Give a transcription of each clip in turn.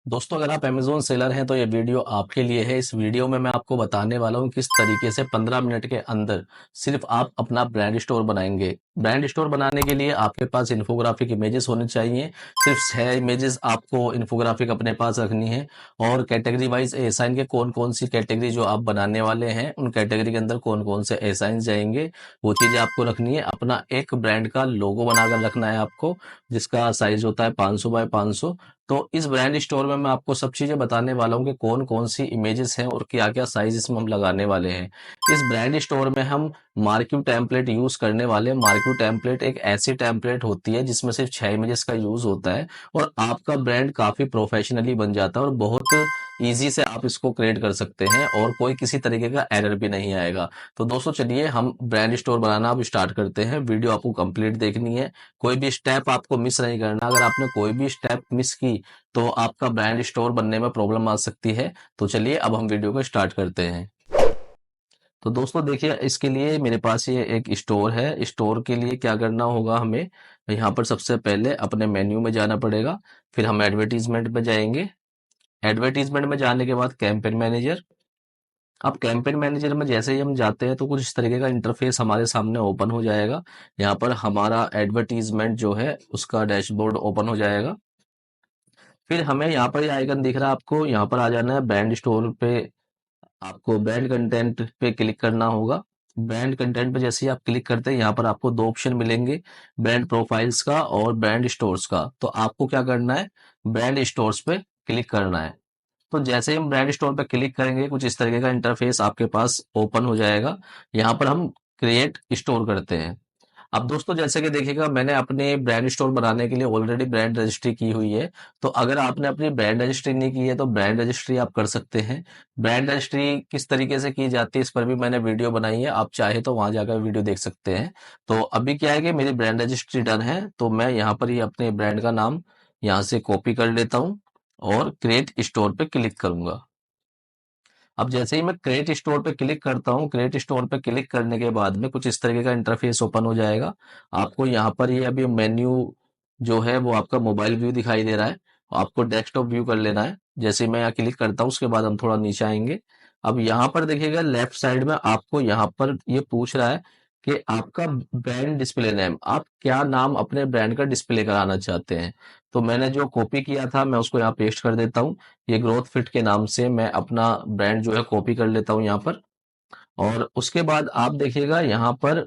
दोस्तों, अगर आप अमेज़न सेलर हैं तो ये वीडियो आपके लिए है। इस वीडियो में मैं आपको बताने वाला हूँ किस तरीके से 15 मिनट के अंदर सिर्फ आप अपना ब्रांड स्टोर बनाएंगे। ब्रांड स्टोर बनाने के लिए आपके पास इन्फोग्राफिक इमेजेस होने चाहिए। सिर्फ 6 इमेजेस आपको इन्फोग्राफिक अपने पास रखनी है और कैटेगरी वाइज असाइन के कौन कौन सी कैटेगरी जो आप बनाने वाले हैं उन कैटेगरी के अंदर कौन कौन से असाइन जाएंगे वो चीज़ें आपको रखनी है। अपना एक ब्रांड का लोगो बनाकर रखना है आपको, जिसका साइज होता है 500 बाय 500। तो इस ब्रांड स्टोर में मैं आपको सब चीजें बताने वाला हूँ कि कौन कौन सी इमेजेस हैं और क्या क्या साइज इसमें हम लगाने वाले हैं। इस ब्रांड स्टोर में हम मार्क्यू टेम्पलेट यूज करने वाले हैं। मार्क्यू टेम्पलेट एक ऐसी टेम्पलेट होती है जिसमें सिर्फ 6 इमेजेस का यूज होता है और आपका ब्रांड काफी प्रोफेशनली बन जाता है और बहुत इजी से आप इसको क्रिएट कर सकते हैं और कोई किसी तरीके का एरर भी नहीं आएगा। तो दोस्तों, चलिए हम ब्रांड स्टोर बनाना अब स्टार्ट करते हैं। वीडियो आपको कंप्लीट देखनी है, कोई भी स्टेप आपको मिस नहीं करना। अगर आपने कोई भी स्टेप मिस की तो आपका ब्रांड स्टोर बनने में प्रॉब्लम आ सकती है। तो चलिए अब हम वीडियो को स्टार्ट करते हैं। तो दोस्तों देखिए, इसके लिए मेरे पास ये एक स्टोर है। स्टोर के लिए क्या करना होगा, हमें यहाँ पर सबसे पहले अपने मेन्यू में जाना पड़ेगा। फिर हम एडवर्टीजमेंट में जाएंगे। एडवर्टीजमेंट में जाने के बाद कैंपेन मैनेजर। अब कैंपेन मैनेजर में जैसे ही हम जाते हैं तो कुछ इस तरीके का इंटरफेस हमारे सामने ओपन हो जाएगा। यहाँ पर हमारा एडवर्टीजमेंट जो है उसका डैशबोर्ड ओपन हो जाएगा। फिर हमें यहाँ पर ये आइकन दिख रहा है, आपको यहाँ पर आ जाना है ब्रांड स्टोर पे। आपको ब्रांड कंटेंट पे क्लिक करना होगा। ब्रांड कंटेंट पे जैसे ही आप क्लिक करते हैं यहाँ पर आपको दो ऑप्शन मिलेंगे, ब्रांड प्रोफाइल्स का और ब्रांड स्टोर्स का। तो आपको क्या करना है, ब्रांड स्टोर्स पे क्लिक करना है। तो जैसे ही हम ब्रांड स्टोर पे क्लिक करेंगे कुछ इस तरीके का इंटरफेस आपके पास ओपन हो जाएगा। यहाँ पर हम क्रिएट स्टोर करते हैं। अब दोस्तों, जैसे कि देखिएगा, मैंने अपने ब्रांड स्टोर बनाने के लिए ऑलरेडी ब्रांड रजिस्ट्री की हुई है। तो अगर आपने अपनी ब्रांड रजिस्ट्री नहीं की है तो ब्रांड रजिस्ट्री आप कर सकते हैं। ब्रांड रजिस्ट्री किस तरीके से की जाती है इस पर भी मैंने वीडियो बनाई है, आप चाहे तो वहां जाकर वीडियो देख सकते हैं। तो अभी क्या है कि मेरी ब्रांड रजिस्ट्री डन है, तो मैं यहाँ पर ही अपने ब्रांड का नाम यहाँ से कॉपी कर लेता हूँ और क्रिएट स्टोर पे क्लिक करूंगा। अब जैसे ही मैं क्रिएट स्टोर पे क्लिक करता हूँ, क्रिएट स्टोर पे क्लिक करने के बाद में कुछ इस तरीके का इंटरफेस ओपन हो जाएगा। आपको यहाँ पर ये अभी मेन्यू जो है वो आपका मोबाइल व्यू दिखाई दे रहा है, आपको डेस्कटॉप व्यू कर लेना है। जैसे ही मैं यहाँ क्लिक करता हूँ उसके बाद हम थोड़ा नीचे आएंगे। अब यहाँ पर देखिएगा लेफ्ट साइड में आपको यहाँ पर ये पूछ रहा है कि आपका ब्रांड डिस्प्ले नेम, आप क्या नाम अपने ब्रांड का डिस्प्ले कराना चाहते हैं। तो मैंने जो कॉपी किया था मैं उसको यहाँ पेस्ट कर देता हूँ। ये ग्रोथ फिट के नाम से मैं अपना ब्रांड जो है कॉपी कर लेता हूँ यहाँ पर। और उसके बाद आप देखिएगा यहाँ पर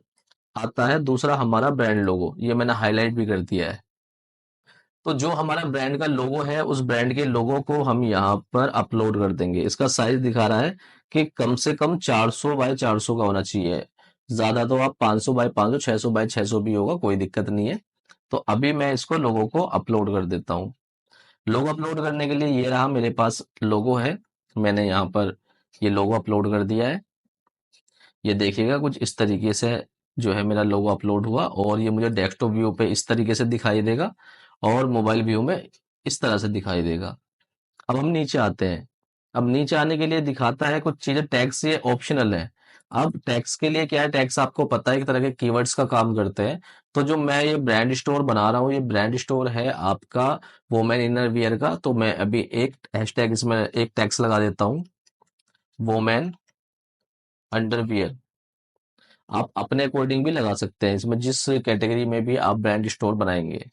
आता है दूसरा हमारा ब्रांड लोगो, ये मैंने हाईलाइट भी कर दिया है। तो जो हमारा ब्रांड का लोगो है उस ब्रांड के लोगो को हम यहाँ पर अपलोड कर देंगे। इसका साइज दिखा रहा है कि कम से कम 400 बाय 400 का होना चाहिए। ज्यादा तो आप 500 बाय 500, 600 बाय 600 भी होगा, कोई दिक्कत नहीं है। तो अभी मैं इसको लोगो को अपलोड कर देता हूँ। लोगो अपलोड करने के लिए ये रहा मेरे पास लोगो है। मैंने यहाँ पर ये लोगो अपलोड कर दिया है। ये देखिएगा कुछ इस तरीके से जो है मेरा लोगो अपलोड हुआ और ये मुझे डेस्कटॉप व्यू पे इस तरीके से दिखाई देगा और मोबाइल व्यू में इस तरह से दिखाई देगा। अब हम नीचे आते हैं। अब नीचे आने के लिए दिखाता है कुछ चीजें, टैग्स ये ऑप्शनल है। अब टैग्स के लिए क्या है, टैग्स आपको पता है एक तरह के कीवर्ड्स का काम करते हैं। तो जो मैं ये ब्रांड स्टोर बना रहा हूँ, ये ब्रांड स्टोर है आपका वोमेन इनर वियर का। तो मैं अभी एक हैशटैग इसमें एक टैग्स लगा देता हूँ, वोमेन अंडरवियर। आप अपने अकॉर्डिंग भी लगा सकते हैं इसमें, जिस कैटेगरी में भी आप ब्रांड स्टोर बनाएंगे।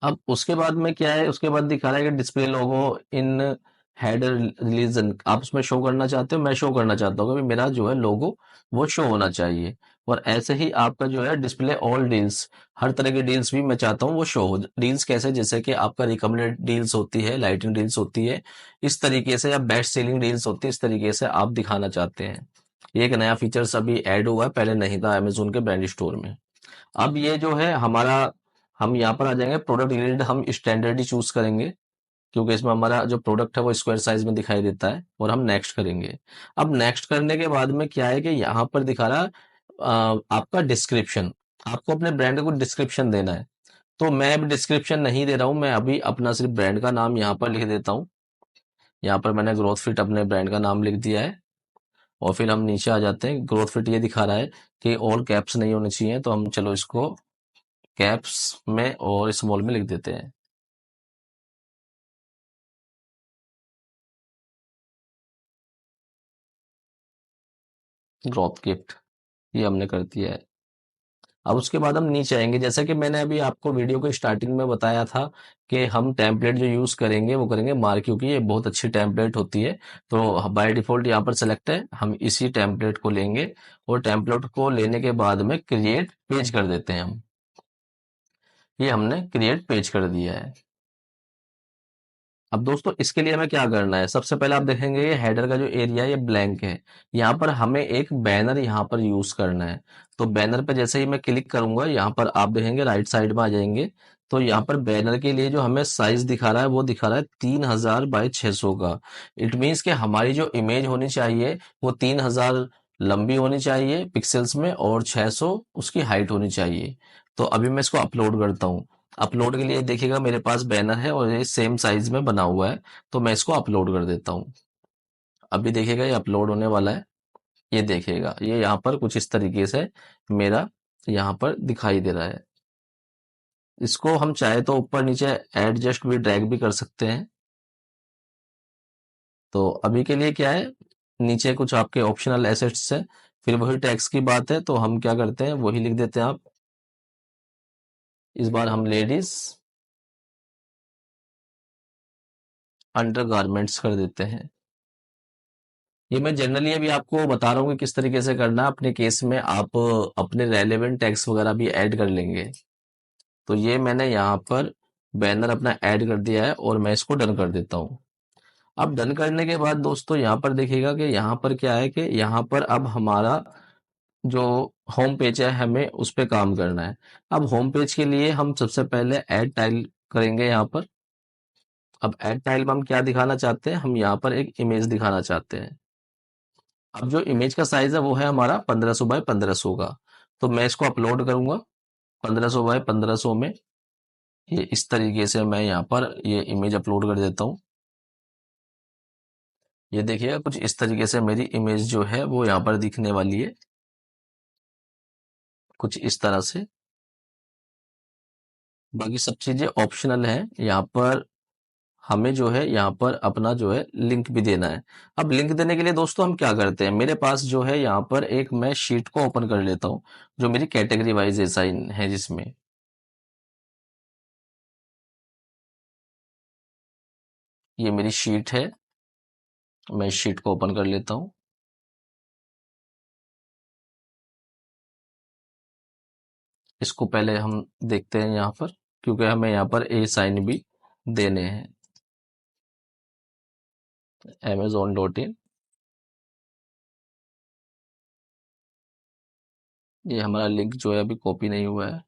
अब उसके बाद में क्या है, उसके बाद दिखा रहा है कि display logo in head religion, आप उसमें शो करना चाहते हो, मैं शो करना चाहता हूँ कि मेरा जो है लोगो वो शो होना चाहिए। और ऐसे ही आपका जो है डिस्प्ले ऑल डील्स, हर तरह की डील्स भी मैं चाहता हूँ वो शो हो। डील्स कैसे, जैसे कि आपका रिकमेंडेड डील्स होती है, लाइटिंग डील्स होती है, इस तरीके से, या बेस्ट सेलिंग डील्स होती है, इस तरीके से आप दिखाना चाहते हैं। ये एक नया फीचर्स अभी ऐड हुआ है, पहले नहीं था अमेजोन के ब्रांड स्टोर में। अब ये जो है हमारा, हम यहाँ पर आ जाएंगे प्रोडक्ट ग्रेड, हम स्टैंडर्ड ही चूज करेंगे क्योंकि इसमें हमारा जो प्रोडक्ट है वो स्क्वायर साइज में दिखाई देता है और हम नेक्स्ट करेंगे। अब नेक्स्ट करने के बाद में क्या है कि यहाँ पर दिखा रहा है आपका डिस्क्रिप्शन, आपको अपने ब्रांड को डिस्क्रिप्शन देना है। तो मैं अभी डिस्क्रिप्शन नहीं दे रहा हूँ, मैं अभी अपना सिर्फ ब्रांड का नाम यहाँ पर लिख देता हूँ। यहाँ पर मैंने ग्रोथ फिट अपने ब्रांड का नाम लिख दिया है। और फिर हम नीचे आ जाते हैं। ग्रोथ फिट ये दिखा रहा है कि ऑल कैप्स नहीं होने चाहिए, तो हम चलो इसको कैप्स में और स्मॉल में लिख देते हैं। ड्रॉप गिफ्ट, ये हमने कर दिया है। अब उसके बाद हम नीचे आएंगे, जैसा कि मैंने अभी आपको वीडियो को स्टार्टिंग में बताया था कि हम टेम्पलेट जो यूज करेंगे वो करेंगे मार्क्यू की, ये बहुत अच्छी टेम्पलेट होती है। तो बाय डिफॉल्ट यहाँ पर सेलेक्ट है, हम इसी टेम्पलेट को लेंगे और टेम्पलेट को लेने के बाद में क्रिएट पेज कर देते हैं हम। ये हमने क्रिएट पेज कर दिया है। अब दोस्तों इसके लिए हमें क्या करना है, सबसे पहले आप देखेंगे ये हेडर का जो एरिया है ये ब्लैंक है। यहाँ पर हमें एक बैनर यहाँ पर यूज करना है। तो बैनर पे जैसे ही मैं क्लिक करूंगा यहाँ पर आप देखेंगे राइट साइड में आ जाएंगे। तो यहाँ पर बैनर के लिए जो हमें साइज दिखा रहा है वो दिखा रहा है 3000 बाय 600 का। इट मीन्स कि हमारी जो इमेज होनी चाहिए वो 3000 लंबी होनी चाहिए पिक्सल्स में और 600 उसकी हाइट होनी चाहिए। तो अभी मैं इसको अपलोड करता हूँ। अपलोड के लिए देखिएगा मेरे पास बैनर है और ये सेम साइज में बना हुआ है। तो मैं इसको अपलोड कर देता हूँ। अभी देखिएगा ये अपलोड होने वाला है। ये देखिएगा ये यहाँ पर कुछ इस तरीके से मेरा यहाँ पर दिखाई दे रहा है। इसको हम चाहे तो ऊपर नीचे एडजस्ट भी ड्रैग भी कर सकते हैं। तो अभी के लिए क्या है, नीचे कुछ आपके ऑप्शनल एसेट्स है। फिर वही टैक्स की बात है तो हम क्या करते हैं वही लिख देते हैं आप। इस बार हम लेडीज अंडर गारमेंट्स कर देते हैं। ये मैं जनरली अभी आपको बता रहा हूँ कि किस तरीके से करना है, अपने केस में आप अपने रेलेवेंट टैग्स वगैरह भी ऐड कर लेंगे। तो ये मैंने यहाँ पर बैनर अपना ऐड कर दिया है और मैं इसको डन कर देता हूँ। अब डन करने के बाद दोस्तों यहाँ पर देखिएगा कि यहाँ पर क्या है कि यहाँ पर अब हमारा जो होम पेज है हमें उस पे काम करना है। अब होम पेज के लिए हम सबसे पहले ऐड टाइल करेंगे यहाँ पर। अब ऐड टाइल में हम क्या दिखाना चाहते हैं, हम यहाँ पर एक इमेज दिखाना चाहते हैं। अब जो इमेज का साइज है वो है हमारा 1500 बाय 1500 का। तो मैं इसको अपलोड करूंगा 1500 बाय 1500 में। ये इस तरीके से मैं यहाँ पर ये इमेज अपलोड कर देता हूँ। ये देखिएगा कुछ इस तरीके से मेरी इमेज जो है वो यहाँ पर दिखने वाली है, कुछ इस तरह से। बाकी सब चीजें ऑप्शनल हैं यहाँ पर। हमें जो है यहाँ पर अपना जो है लिंक भी देना है। अब लिंक देने के लिए दोस्तों हम क्या करते हैं, मेरे पास जो है यहाँ पर एक मैं शीट को ओपन कर लेता हूँ जो मेरी कैटेगरी वाइज असाइन है जिसमें। ये मेरी शीट है, मैं इस शीट को ओपन कर लेता हूँ। इसको पहले हम देखते हैं यहाँ पर, क्योंकि हमें यहाँ पर ए साइन भी देने हैं। amazon.in, ये हमारा लिंक जो है अभी कॉपी नहीं हुआ है।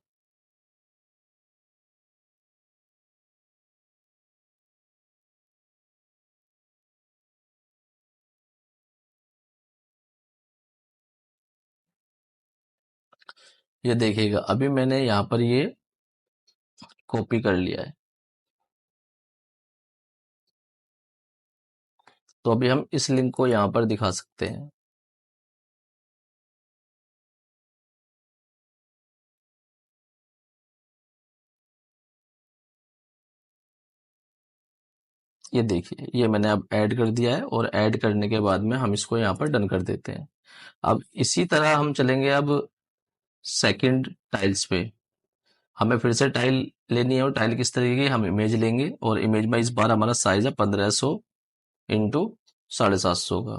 ये देखिएगा अभी मैंने यहाँ पर ये कॉपी कर लिया है। तो अभी हम इस लिंक को यहाँ पर दिखा सकते हैं। ये देखिए ये मैंने अब ऐड कर दिया है और ऐड करने के बाद में हम इसको यहाँ पर डन कर देते हैं। अब इसी तरह हम चलेंगे अब सेकंड टाइल्स पे। हमें फिर से टाइल लेनी है और टाइल किस तरीके की, हम इमेज लेंगे और इमेज में इस बार हमारा साइज है 1500 इंटू 750 का।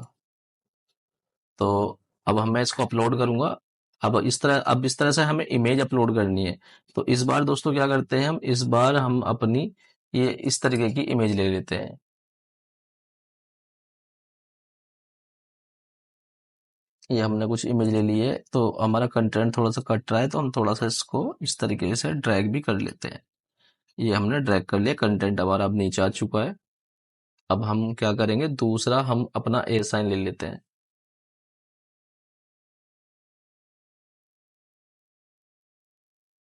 तो अब मैं इसको अपलोड करूंगा। अब इस तरह से हमें इमेज अपलोड करनी है। तो इस बार दोस्तों क्या करते हैं, हम इस बार हम अपनी ये इस तरीके की इमेज ले लेते हैं। ये हमने कुछ इमेज ले ली है तो हमारा कंटेंट थोड़ा सा कट रहा है तो हम थोड़ा सा इसको इस तरीके से ड्रैग भी कर लेते हैं। ये हमने ड्रैग कर लिया, कंटेंट हमारा अब नीचे आ चुका है। अब हम क्या करेंगे, दूसरा हम अपना ए साइन ले लेते हैं।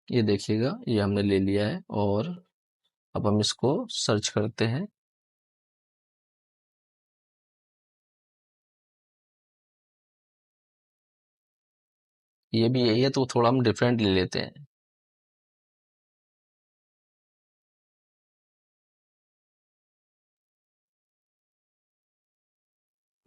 ये देखिएगा ये हमने ले लिया है और अब हम इसको सर्च करते हैं। ये भी यही है तो थोड़ा हम डिफरेंट ले लेते हैं।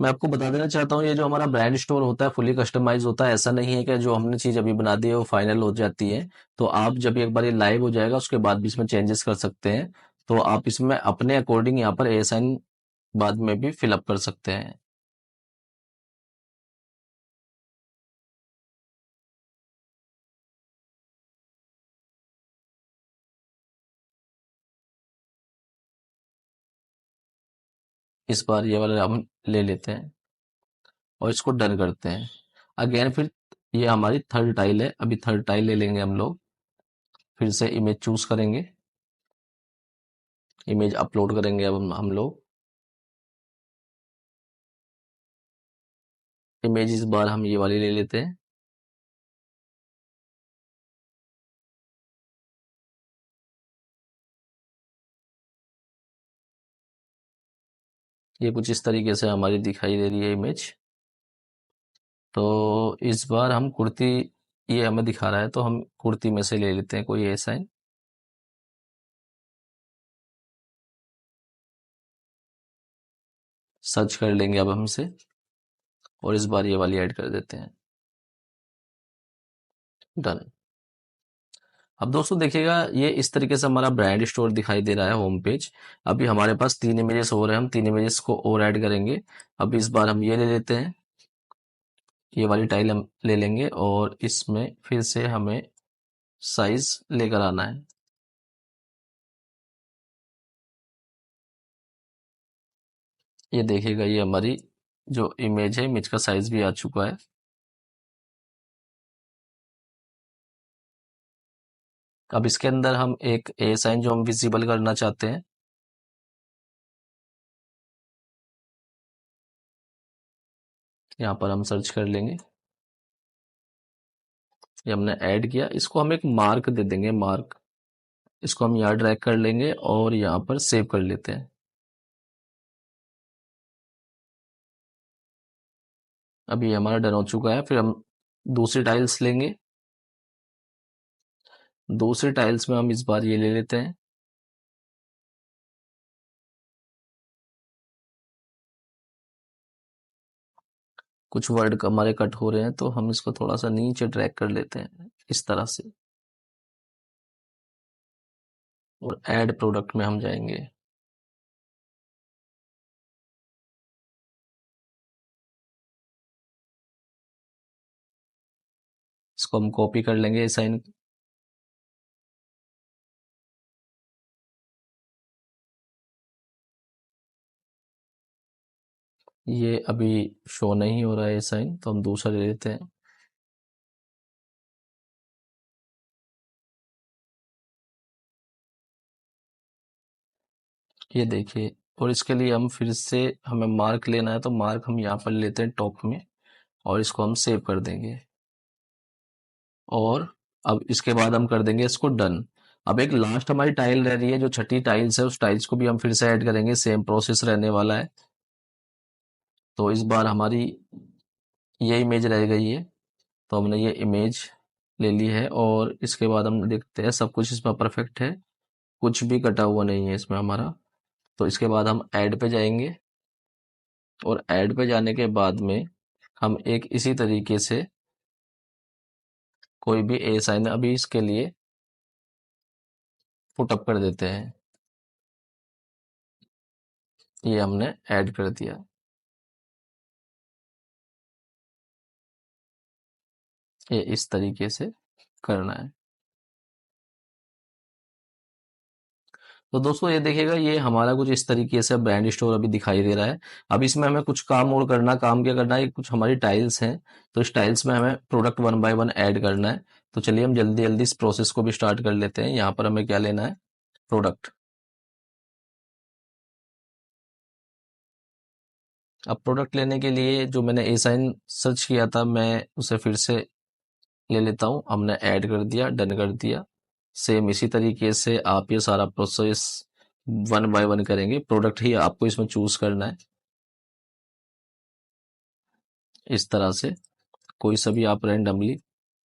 मैं आपको बता देना चाहता हूँ, ये जो हमारा ब्रांड स्टोर होता है फुली कस्टमाइज होता है। ऐसा नहीं है कि जो हमने चीज़ अभी बना दी है वो फाइनल हो जाती है। तो आप जब एक बार ये लाइव हो जाएगा उसके बाद भी इसमें चेंजेस कर सकते हैं। तो आप इसमें अपने अकॉर्डिंग यहाँ पर एसाइन बाद में भी फिलअप कर सकते हैं। इस बार ये वाला हम ले लेते हैं और इसको डन करते हैं। अगेन फिर ये हमारी थर्ड टाइल है, अभी थर्ड टाइल ले लेंगे हम लोग। फिर से इमेज चूज करेंगे, इमेज अपलोड करेंगे अब हम लोग। इमेज इस बार हम ये वाली ले लेते हैं। ये कुछ इस तरीके से हमारी दिखाई दे रही है इमेज। तो इस बार हम कुर्ती, ये हमें दिखा रहा है तो हम कुर्ती में से ले लेते हैं कोई ऐसा है। सर्च कर लेंगे अब हमसे और इस बार ये वाली ऐड कर देते हैं। डन। अब दोस्तों देखिएगा, ये इस तरीके से हमारा ब्रांड स्टोर दिखाई दे रहा है होम पेज। अभी हमारे पास 3 इमेजेस और हैं, हम 3 इमेजेस को और ऐड करेंगे। अब इस बार हम ये ले लेते हैं, ये वाली टाइल हम ले लेंगे और इसमें फिर से हमें साइज लेकर आना है। ये देखिएगा, ये हमारी जो इमेज है, इमेज का साइज भी आ चुका है। अब इसके अंदर हम एक ए साइन जो हम विजिबल करना चाहते हैं, यहाँ पर हम सर्च कर लेंगे। ये हमने ऐड किया, इसको हम एक मार्क दे देंगे, मार्क। इसको हम यहाँ ड्रैग कर लेंगे और यहाँ पर सेव कर लेते हैं। अभी हमारा डन हो चुका है। फिर हम दूसरी टाइल्स लेंगे। दूसरी टाइल्स में हम इस बार ये ले लेते हैं। कुछ वर्ड हमारे कट हो रहे हैं तो हम इसको थोड़ा सा नीचे ड्रैग कर लेते हैं इस तरह से, और ऐड प्रोडक्ट में हम जाएंगे। इसको हम कॉपी कर लेंगे साइन। ये अभी शो नहीं हो रहा है साइन, तो हम दूसरा ले लेते हैं। ये देखिए, और इसके लिए हम फिर से, हमें मार्क लेना है तो मार्क हम यहाँ पर लेते हैं टॉप में और इसको हम सेव कर देंगे। और अब इसके बाद हम कर देंगे इसको डन। अब एक लास्ट हमारी टाइल रह रही है, जो छठी टाइल्स है, उस टाइल्स को भी हम फिर से ऐड करेंगे। सेम प्रोसेस रहने वाला है। तो इस बार हमारी ये इमेज रह गई है, तो हमने ये इमेज ले ली है और इसके बाद हम देखते हैं सब कुछ इसमें परफेक्ट है, कुछ भी कटा हुआ नहीं है इसमें हमारा। तो इसके बाद हम ऐड पे जाएंगे और ऐड पे जाने के बाद में हम एक इसी तरीके से कोई भी ए साइन अभी इसके लिए पुट अप कर देते हैं। ये हमने ऐड कर दिया। ये इस तरीके से करना है। तो दोस्तों ये देखिएगा, ये हमारा कुछ इस तरीके से ब्रांड स्टोर अभी दिखाई दे रहा है। अब इसमें हमें कुछ काम और करना, काम क्या करना है, कुछ हमारी टाइल्स हैं तो इस टाइल्स में हमें product one by one add करना है। तो चलिए हम जल्दी जल्दी इस प्रोसेस को भी स्टार्ट कर लेते हैं। यहाँ पर हमें क्या लेना है, प्रोडक्ट। अब प्रोडक्ट लेने के लिए जो मैंने ए साइन सर्च किया था, मैं उसे फिर से ले लेता हूँ। हमने ऐड कर दिया, डन कर दिया। सेम इसी तरीके से आप ये सारा प्रोसेस वन बाय वन करेंगे। प्रोडक्ट ही आपको इसमें चूज करना है। इस तरह से कोई सा भी आप रैंडमली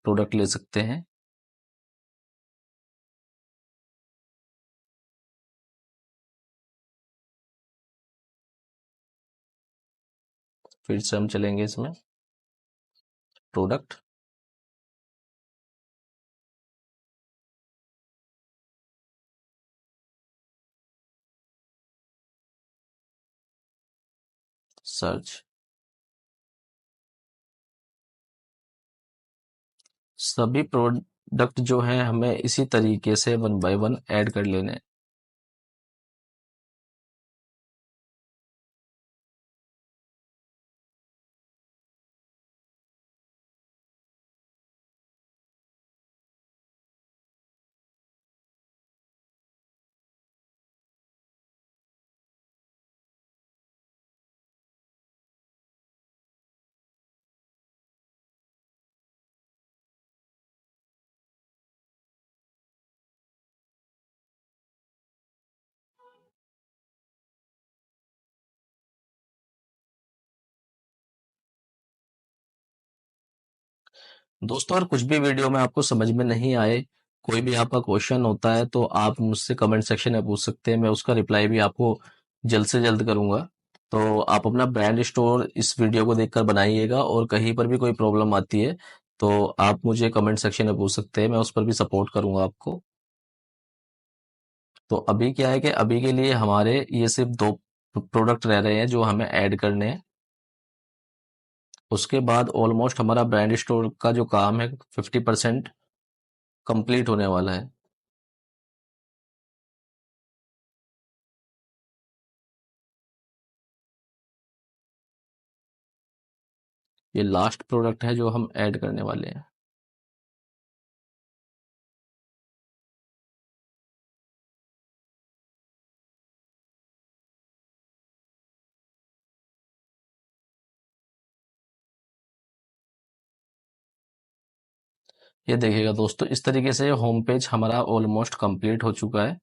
प्रोडक्ट ले सकते हैं। फिर से हम चलेंगे इसमें, प्रोडक्ट, सर्च। सभी प्रोडक्ट जो हैं हमें इसी तरीके से वन बाय वन ऐड कर लेने हैं। दोस्तों, अगर कुछ भी वीडियो में आपको समझ में नहीं आए, कोई भी आपका क्वेश्चन होता है, तो आप मुझसे कमेंट सेक्शन में पूछ सकते हैं। मैं उसका रिप्लाई भी आपको जल्द से जल्द करूंगा। तो आप अपना ब्रांड स्टोर इस वीडियो को देखकर बनाइएगा, और कहीं पर भी कोई प्रॉब्लम आती है तो आप मुझे कमेंट सेक्शन में पूछ सकते हैं, मैं उस पर भी सपोर्ट करूंगा आपको। तो अभी क्या है कि अभी के लिए हमारे ये सिर्फ दो प्रोडक्ट रह रहे हैं जो हमें ऐड करने हैं। उसके बाद ऑलमोस्ट हमारा ब्रांड स्टोर का जो काम है 50% कंप्लीट होने वाला है। ये लास्ट प्रोडक्ट है जो हम ऐड करने वाले हैं। ये देखिएगा दोस्तों, इस तरीके से होम पेज हमारा ऑलमोस्ट कंप्लीट हो चुका है।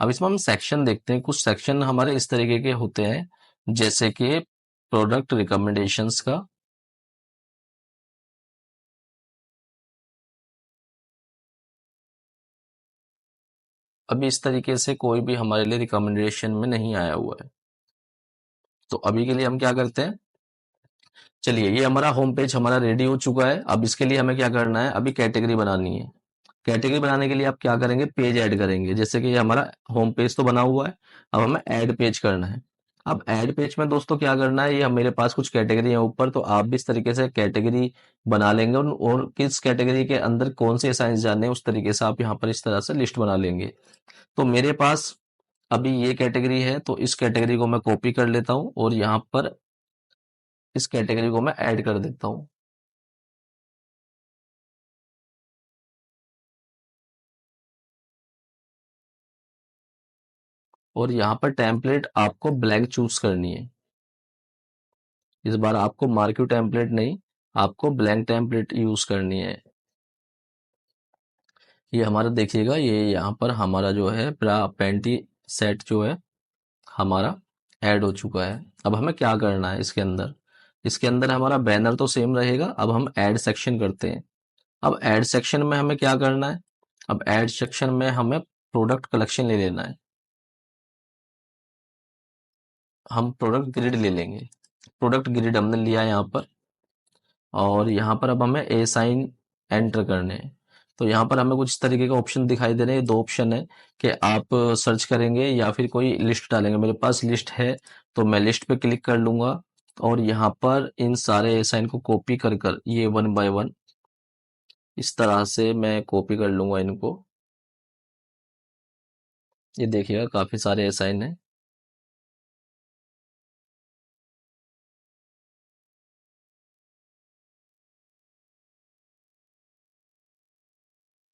अब इसमें हम सेक्शन देखते हैं। कुछ सेक्शन हमारे इस तरीके के होते हैं, जैसे कि प्रोडक्ट रिकमेंडेशंस का। अभी इस तरीके से कोई भी हमारे लिए रिकमेंडेशन में नहीं आया हुआ है। तो अभी के लिए हम क्या करते हैं, चलिए, ये हमारा होम पेज हमारा रेडी हो चुका है। अब इसके लिए हमें क्या करना है, अभी कैटेगरी बनानी है। कैटेगरी बनाने के लिए आप क्या करेंगे, पेज ऐड करेंगे। जैसे कि ये हमारा होम पेज तो बना हुआ है, अब हमें ऐड पेज करना है। अब ऐड पेज में दोस्तों क्या करना है, ये मेरे पास कुछ कैटेगरी है ऊपर, तो आप भी इस तरीके से कैटेगरी बना लेंगे, और किस कैटेगरी के अंदर कौन से साइंस जानने हैं उस तरीके से आप यहाँ पर इस तरह से लिस्ट बना लेंगे। तो मेरे पास अभी ये कैटेगरी है, तो इस कैटेगरी को मैं कॉपी कर लेता हूँ और यहाँ पर इस कैटेगरी को मैं ऐड कर देता हूँ। और यहाँ पर टेम्पलेट आपको ब्लैंक चूज करनी है। इस बार आपको मार्क्यू टेम्पलेट नहीं, आपको ब्लैंक टेम्पलेट यूज करनी है। ये हमारा देखिएगा, ये यहाँ पर हमारा जो है पूरा पेंटी सेट जो है हमारा ऐड हो चुका है। अब हमें क्या करना है इसके अंदर, इसके अंदर हमारा बैनर तो सेम रहेगा। अब हम ऐड सेक्शन करते हैं। अब ऐड सेक्शन में हमें क्या करना है, अब ऐड सेक्शन में हमें प्रोडक्ट कलेक्शन ले लेना है। हम प्रोडक्ट ग्रिड ले लेंगे। प्रोडक्ट ग्रिड हमने लिया है यहाँ पर, और यहाँ पर अब हमें ए साइन एंटर करने हैं। तो यहाँ पर हमें कुछ इस तरीके का ऑप्शन दिखाई दे रहे हैं। दो ऑप्शन है कि आप सर्च करेंगे या फिर कोई लिस्ट डालेंगे। मेरे पास लिस्ट है, तो मैं लिस्ट पे क्लिक कर लूंगा, और यहाँ पर इन सारे ए साइन को कॉपी कर कर ये वन बाय वन इस तरह से मैं कॉपी कर लूंगा इनको। ये देखिएगा, काफी सारे ए साइन है।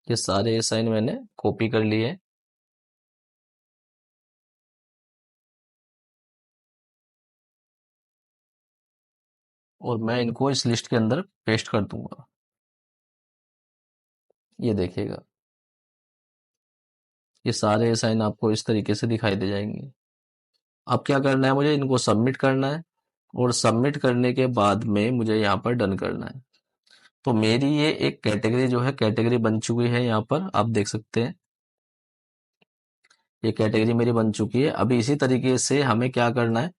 ये सारे ए साइन मैंने कॉपी कर लिए, और मैं इनको इस लिस्ट के अंदर पेस्ट कर दूंगा। ये देखिएगा, ये सारे साइन आपको इस तरीके से दिखाई दे जाएंगे। अब क्या करना है, मुझे इनको सबमिट करना है, और सबमिट करने के बाद में मुझे यहाँ पर डन करना है। तो मेरी ये एक कैटेगरी जो है कैटेगरी बन चुकी है। यहाँ पर आप देख सकते हैं, ये कैटेगरी मेरी बन चुकी है। अभी इसी तरीके से हमें क्या करना है,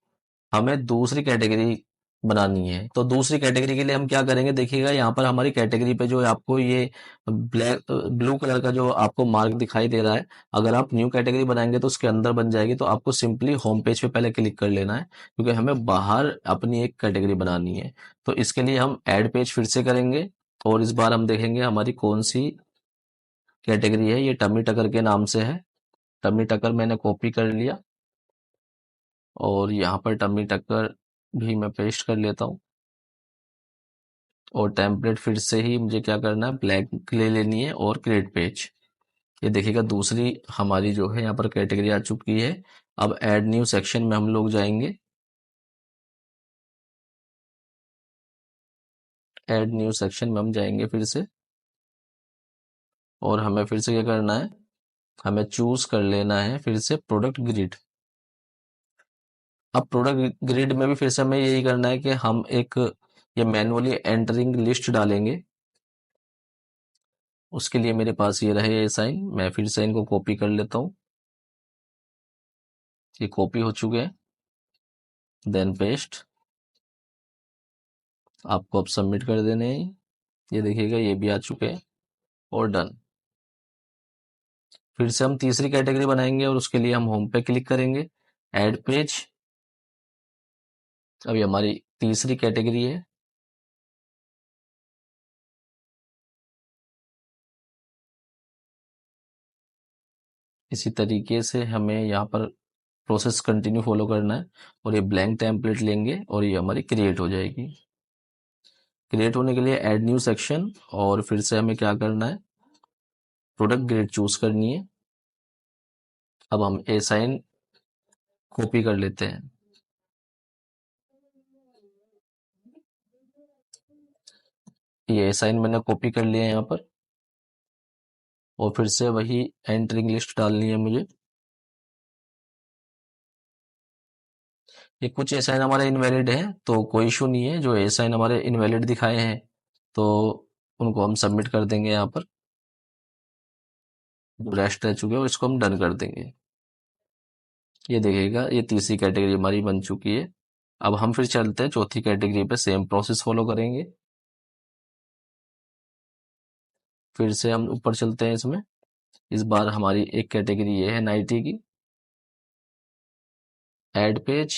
हमें दूसरी कैटेगरी बनानी है। तो दूसरी कैटेगरी के लिए हम क्या करेंगे, देखिएगा यहाँ पर हमारी कैटेगरी पे जो है आपको ये ब्लू कलर का जो आपको मार्क दिखाई दे रहा है, अगर आप न्यू कैटेगरी बनाएंगे तो उसके अंदर बन जाएगी। तो आपको सिंपली होम पेज पे पहले क्लिक कर लेना है, क्योंकि हमें बाहर अपनी एक कैटेगरी बनानी है। तो इसके लिए हम ऐड पेज फिर से करेंगे, और इस बार हम देखेंगे हमारी कौन सी कैटेगरी है। ये टमी टकर के नाम से है। टमी टकर मैंने कॉपी कर लिया, और यहाँ पर टमी टक्कर भी मैं पेस्ट कर लेता हूँ। और टेम्पलेट फिर से ही मुझे क्या करना है, ब्लैंक ले लेनी है और क्रिएट पेज। ये देखिएगा दूसरी हमारी जो है यहाँ पर कैटेगरी आ चुकी है। अब ऐड न्यू सेक्शन में हम लोग जाएंगे। ऐड न्यू सेक्शन में हम जाएंगे फिर से, और हमें फिर से क्या करना है, हमें चूज कर लेना है फिर से प्रोडक्ट ग्रिड। अब प्रोडक्ट ग्रिड में भी फिर से हमें यही करना है कि हम एक ये मैनुअली एंटरिंग लिस्ट डालेंगे। उसके लिए मेरे पास ये रहे ये साइन, मैं फिर से इनको कॉपी कर लेता हूँ। ये कॉपी हो चुके हैं। Then paste. आपको अब सबमिट कर देने हैं। ये देखिएगा ये भी आ चुके हैं, और डन। फिर से हम तीसरी कैटेगरी बनाएंगे, और उसके लिए हम होम पे क्लिक करेंगे, ऐड पेज। अभी हमारी तीसरी कैटेगरी है। इसी तरीके से हमें यहाँ पर प्रोसेस कंटिन्यू फॉलो करना है, और ये ब्लैंक टेम्पलेट लेंगे और ये हमारी क्रिएट हो जाएगी। क्रिएट होने के लिए ऐड न्यू सेक्शन, और फिर से हमें क्या करना है, प्रोडक्ट ग्रेड चूज करनी है। अब हम ए साइन कॉपी कर लेते हैं। ये ए साइन मैंने कॉपी कर लिया है यहाँ पर, और फिर से वही एंटरिंग लिस्ट डालनी है मुझे। ये कुछ ए साइन हमारे इनवैलिड है, तो कोई इशू नहीं है। जो ए साइन हमारे इनवैलिड दिखाए हैं, तो उनको हम सबमिट कर देंगे यहाँ पर। जो रेस्ट रह चुके हैं इसको हम डन कर देंगे। ये देखिएगा ये तीसरी कैटेगरी हमारी बन चुकी है। अब हम फिर चलते हैं चौथी कैटेगरी पे, सेम प्रोसेस फॉलो करेंगे। फिर से हम ऊपर चलते हैं इसमें। इस बार हमारी एक कैटेगरी ये है नाइटी की। Add page,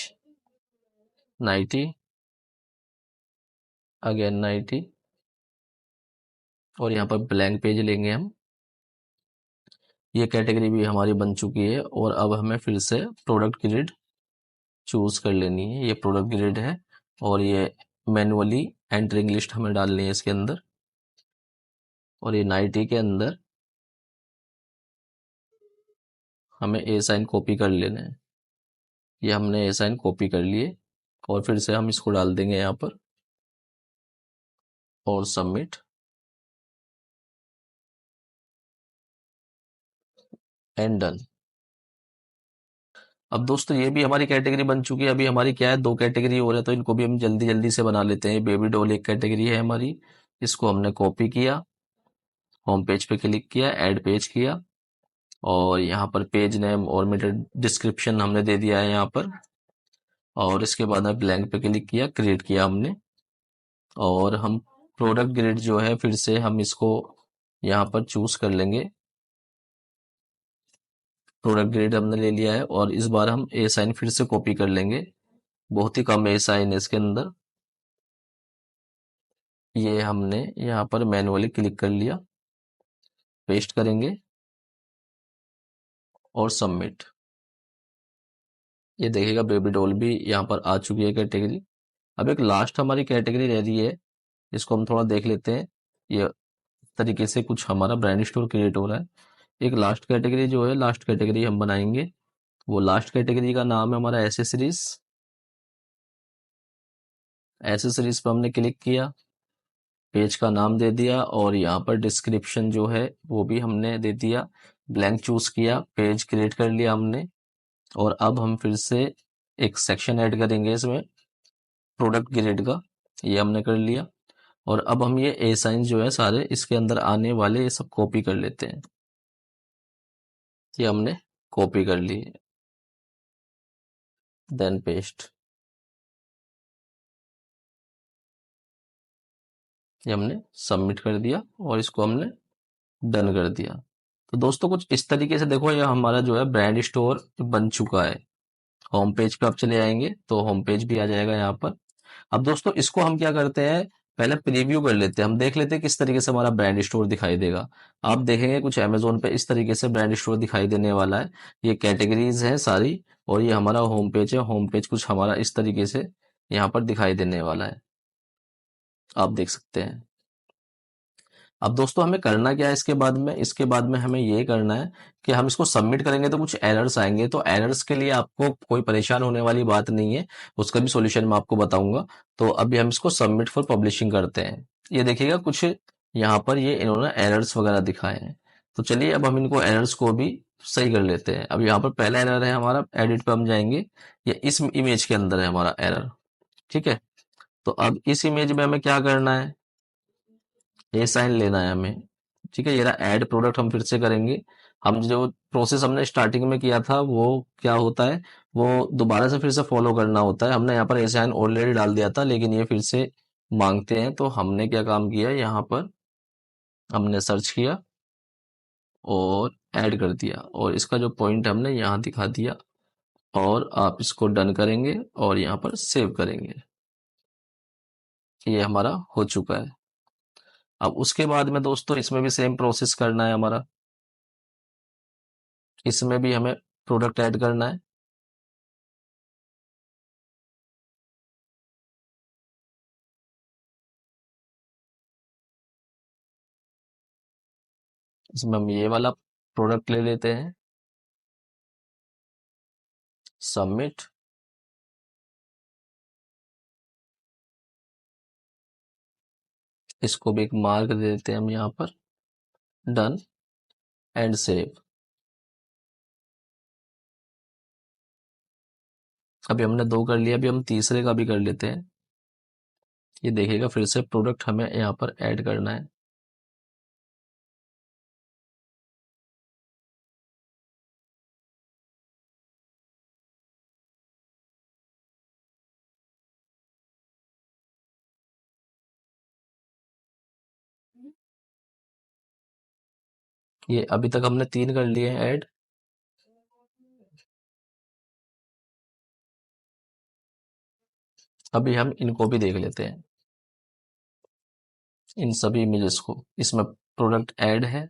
nighty, again nighty, और यहाँ पर ब्लैंक पेज लेंगे हम। ये कैटेगरी भी हमारी बन चुकी है, और अब हमें फिर से प्रोडक्ट ग्रिड चूज कर लेनी है। ये प्रोडक्ट ग्रिड है, और ये मैनुअली एंटरिंग लिस्ट हमें डालनी है इसके अंदर। और ये नाइटी के अंदर हमें ए साइन कॉपी कर लेना है। ये हमने ए साइन कॉपी कर लिए, और फिर से हम इसको डाल देंगे यहाँ पर, और सबमिट, एंड डन। अब दोस्तों ये भी हमारी कैटेगरी बन चुकी है। अभी हमारी क्या है, दो कैटेगरी और है, तो इनको भी हम जल्दी जल्दी से बना लेते हैं। बेबी डॉल एक कैटेगरी है हमारी, इसको हमने कॉपी किया, होम पेज पे क्लिक किया, ऐड पेज किया, और यहाँ पर पेज नेम और मेटा डिस्क्रिप्शन हमने दे दिया है यहाँ पर। और इसके बाद में ब्लैंक पे क्लिक किया, क्रिएट किया हमने। और हम प्रोडक्ट ग्रिड जो है फिर से हम इसको यहाँ पर चूज कर लेंगे। प्रोडक्ट ग्रिड हमने ले लिया है, और इस बार हम ए साइन फिर से कॉपी कर लेंगे। बहुत ही कम ए साइन है इसके अंदर। ये हमने यहाँ पर मैनुअली क्लिक कर लिया, पेस्ट करेंगे, और सबमिट। ये देखिएगा बेबी डॉल भी यहाँ पर आ चुकी है कैटेगरी। अब एक लास्ट हमारी कैटेगरी रह रही है, इसको हम थोड़ा देख लेते हैं। ये तरीके से कुछ हमारा ब्रांड स्टोर क्रिएट हो रहा है। एक लास्ट कैटेगरी जो है, लास्ट कैटेगरी हम बनाएंगे। वो लास्ट कैटेगरी का नाम है हमारा एसेसरीज। एसेसरीज पर हमने क्लिक किया, पेज का नाम दे दिया, और यहाँ पर डिस्क्रिप्शन जो है वो भी हमने दे दिया। ब्लैंक चूज किया, पेज क्रिएट कर लिया हमने। और अब हम फिर से एक सेक्शन ऐड करेंगे इसमें, प्रोडक्ट ग्रेड का। ये हमने कर लिया, और अब हम ये ए साइन जो है सारे इसके अंदर आने वाले ये सब कॉपी कर लेते हैं। ये हमने कॉपी कर ली, देन पेस्ट। ये हमने सबमिट कर दिया और इसको हमने डन कर दिया। तो दोस्तों कुछ इस तरीके से देखो, ये हमारा जो है ब्रांड स्टोर बन चुका है। होम पेज पे आप चले आएंगे तो होम पेज भी आ जाएगा यहाँ पर। अब दोस्तों इसको हम क्या करते हैं, पहले प्रीव्यू कर लेते हैं, हम देख लेते हैं किस तरीके से हमारा ब्रांड स्टोर दिखाई देगा। आप देखेंगे कुछ अमेजोन पे इस तरीके से ब्रांड स्टोर दिखाई देने वाला है। ये कैटेगरीज है सारी, और ये हमारा होम पेज है। होम पेज कुछ हमारा इस तरीके से यहाँ पर दिखाई देने वाला है, आप देख सकते हैं। अब दोस्तों हमें करना क्या है इसके बाद में हमें ये करना है कि हम इसको सबमिट करेंगे तो कुछ एरर्स आएंगे। तो एरर्स के लिए आपको कोई परेशान होने वाली बात नहीं है, उसका भी सॉल्यूशन मैं आपको बताऊंगा। तो अभी हम इसको सबमिट फॉर पब्लिशिंग करते हैं। ये देखिएगा कुछ यहाँ पर ये इन्होंने एरर्स वगैरह दिखाए हैं। तो चलिए अब हम इनको एरर्स को भी सही कर लेते हैं। अब यहाँ पर पहला एरर है हमारा, एडिट पे हम जाएंगे, ये इस इमेज के अंदर है हमारा एरर। ठीक है, तो अब इस इमेज में हमें क्या करना है, ए साइन लेना है हमें। ठीक है, ये रहा ऐड प्रोडक्ट, हम फिर से करेंगे। हम जो प्रोसेस हमने स्टार्टिंग में किया था वो क्या होता है, वो दोबारा से फिर से फॉलो करना होता है। हमने यहाँ पर ए साइन ऑलरेडी डाल दिया था, लेकिन ये फिर से मांगते हैं। तो हमने क्या काम किया, यहाँ पर हमने सर्च किया और ऐड कर दिया, और इसका जो पॉइंट हमने यहाँ दिखा दिया, और आप इसको डन करेंगे और यहाँ पर सेव करेंगे। ये हमारा हो चुका है। अब उसके बाद में दोस्तों इसमें भी सेम प्रोसेस करना है हमारा। इसमें भी हमें प्रोडक्ट ऐड करना है। इसमें हम ये वाला प्रोडक्ट ले लेते हैं, सबमिट। इसको भी एक मार्क दे देते हैं हम यहाँ पर, डन एंड सेव। अभी हमने दो कर लिया, अभी हम तीसरे का भी कर लेते हैं। ये देखिएगा फिर से प्रोडक्ट हमें यहाँ पर ऐड करना है। ये अभी तक हमने तीन कर लिए हैं ऐड। अभी हम इनको भी देख लेते हैं, इन सभी इमेजेस को। इसमें प्रोडक्ट ऐड है,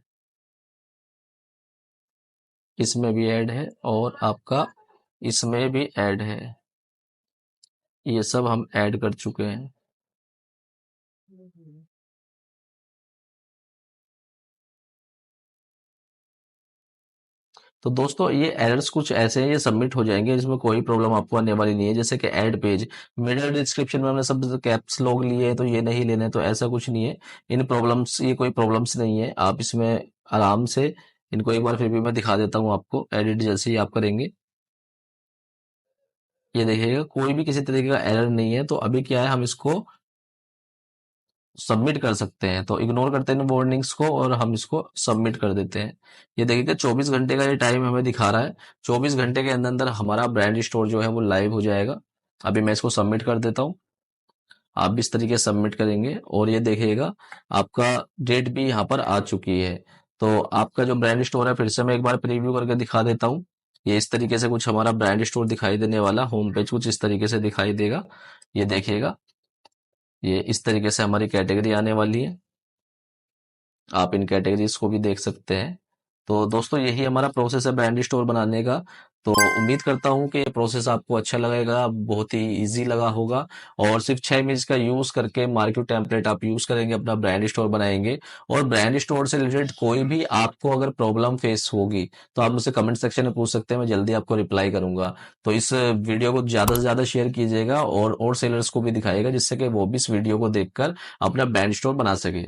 इसमें भी ऐड है, और आपका इसमें भी ऐड है। ये सब हम ऐड कर चुके हैं। तो दोस्तों ये एरर्स कुछ ऐसे हैं, ये सबमिट हो जाएंगे, इसमें कोई प्रॉब्लम आपको आने वाली नहीं है। जैसे कि ऐड पेज, मिडिल डिस्क्रिप्शन में हमने सब कैप्स लॉक लिए हैं तो ये नहीं लेने, तो ऐसा कुछ नहीं है। इन प्रॉब्लम्स, ये कोई प्रॉब्लम्स नहीं है, आप इसमें आराम से इनको एक बार फिर भी मैं दिखा देता हूँ आपको। एडिट जैसे ही आप करेंगे, ये देखिएगा कोई भी किसी तरीके का एरर नहीं है। तो अभी क्या है, हम इसको सबमिट कर सकते हैं। तो इग्नोर करते हैं वार्निंग्स को और हम इसको सबमिट कर देते हैं। ये देखिए 24 घंटे का ये टाइम हमें दिखा रहा है। 24 घंटे के अंदर अंदर हमारा ब्रांड स्टोर जो है वो लाइव हो जाएगा। अभी मैं इसको सबमिट कर देता हूँ, आप भी इस तरीके से सबमिट करेंगे और ये देखिएगा आपका डेट भी यहाँ पर आ चुकी है। तो आपका जो ब्रांड स्टोर है, फिर से मैं एक बार प्रीव्यू करके दिखा देता हूँ। ये इस तरीके से कुछ हमारा ब्रांड स्टोर दिखाई देने वाला, होम पेज कुछ इस तरीके से दिखाई देगा। ये देखिएगा, ये इस तरीके से हमारी कैटेगरी आने वाली है। आप इन कैटेगरीज को भी देख सकते हैं। तो दोस्तों यही हमारा प्रोसेस है ब्रांड स्टोर बनाने का। तो उम्मीद करता हूँ कि ये प्रोसेस आपको अच्छा लगेगा, बहुत ही इजी लगा होगा। और सिर्फ 6 इमेज का यूज करके मार्केट टेम्पलेट आप यूज करेंगे, अपना ब्रांड स्टोर बनाएंगे। और ब्रांड स्टोर से रिलेटेड कोई भी आपको अगर प्रॉब्लम फेस होगी तो आप मुझसे कमेंट सेक्शन में पूछ सकते हैं, मैं जल्दी आपको रिप्लाई करूंगा। तो इस वीडियो को ज्यादा से ज्यादा शेयर कीजिएगा और सेलर्स को भी दिखाइएगा, जिससे कि वो भी इस वीडियो को देखकर अपना ब्रांड स्टोर बना सके।